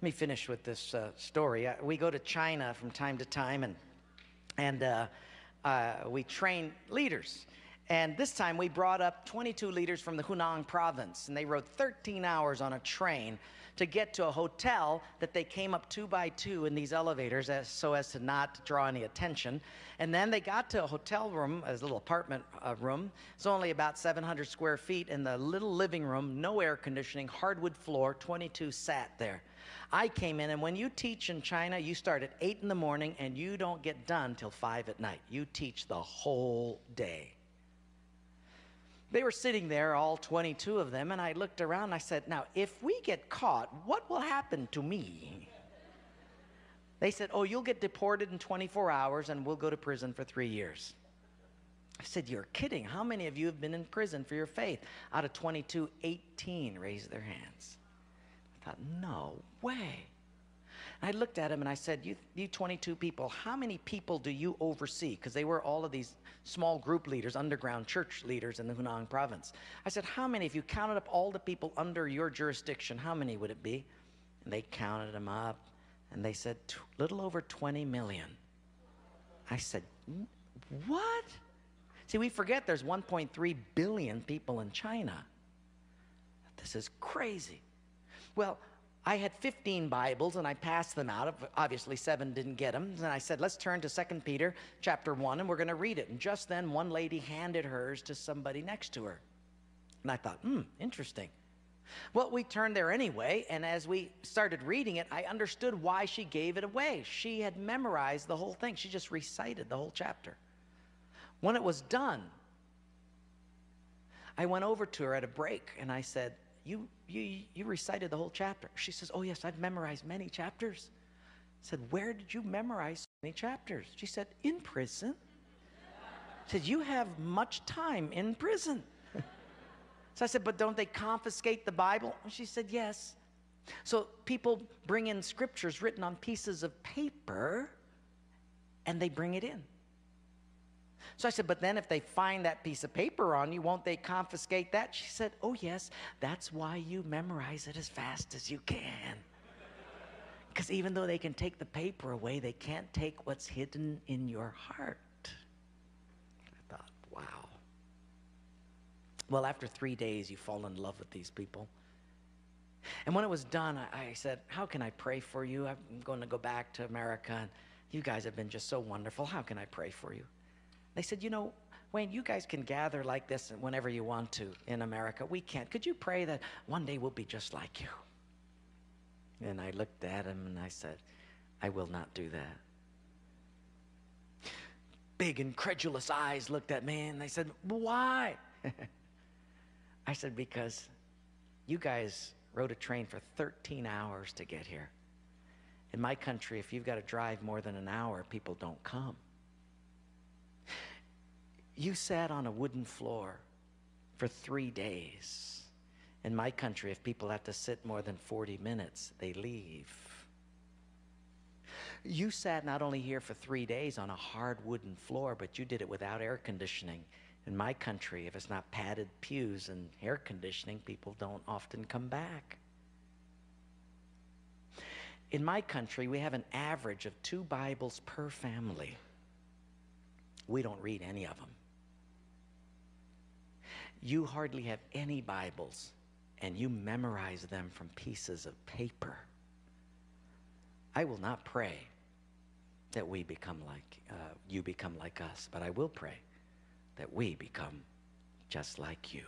Let me finish with this story. We go to China from time to time, and we train leaders. And this time we brought up 22 leaders from the Hunan province, and they rode 13 hours on a train to get to a hotel that they came up 2 by 2 in these elevators so as to not draw any attention. And then they got to a hotel room, a little apartment room. It's only about 700 square feet in the little living room, no air conditioning, hardwood floor, 22 sat there. I came in, and when you teach in China, you start at 8 in the morning and you don't get done till 5 at night. You teach the whole day. They were sitting there, all 22 of them, and I looked around and I said, now, if we get caught, what will happen to me? They said, oh, you'll get deported in 24 hours and we'll go to prison for 3 years. I said, you're kidding. How many of you have been in prison for your faith? Out of 22, 18 raised their hands. I thought, no way. I looked at him and I said, you 22 people, how many people do you oversee? Because they were all of these small group leaders, underground church leaders in the Hunan province. I said, how many, if you counted up all the people under your jurisdiction, how many would it be? And they counted them up, and they said, little over 20 million. I said, what? See, we forget there's 1.3 billion people in China. This is crazy. Well, I had 15 Bibles, and I passed them out. Obviously, 7 didn't get them. And I said, let's turn to 2 Peter chapter 1, and we're going to read it. And just then, one lady handed hers to somebody next to her. And I thought, interesting. Well, we turned there anyway, and as we started reading it, I understood why she gave it away. She had memorized the whole thing. She just recited the whole chapter. When it was done, I went over to her at a break, and I said, you recited the whole chapter. She says, oh yes, I've memorized many chapters. I said, where did you memorize so many chapters? She said, in prison. I said, you have much time in prison. So I said, but don't they confiscate the Bible? She said, yes. So people bring in scriptures written on pieces of paper, and they bring it in. So I said, but then if they find that piece of paper on you, won't they confiscate that? She said, oh yes, that's why you memorize it as fast as you can. Because even though they can take the paper away, they can't take what's hidden in your heart. I thought, wow. Well, after 3 days, you fall in love with these people. And when it was done, I said, how can I pray for you? I'm going to go back to America, and you guys have been just so wonderful. How can I pray for you? They said, you know, Wayne, you guys can gather like this whenever you want to in America. We can't. Could you pray that one day we'll be just like you? And I looked at him and I said, I will not do that. Big incredulous eyes looked at me and they said, why? I said, because you guys rode a train for 13 hours to get here. In my country, if you've got to drive more than an hour, people don't come. You sat on a wooden floor for 3 days. In my country, if people have to sit more than 40 minutes, they leave. You sat not only here for 3 days on a hard wooden floor, but you did it without air conditioning. In my country, if it's not padded pews and air conditioning, people don't often come back. In my country, we have an average of 2 Bibles per family. We don't read any of them. You hardly have any Bibles, and you memorize them from pieces of paper. I will not pray that we become like, you become like us, but I will pray that we become just like you.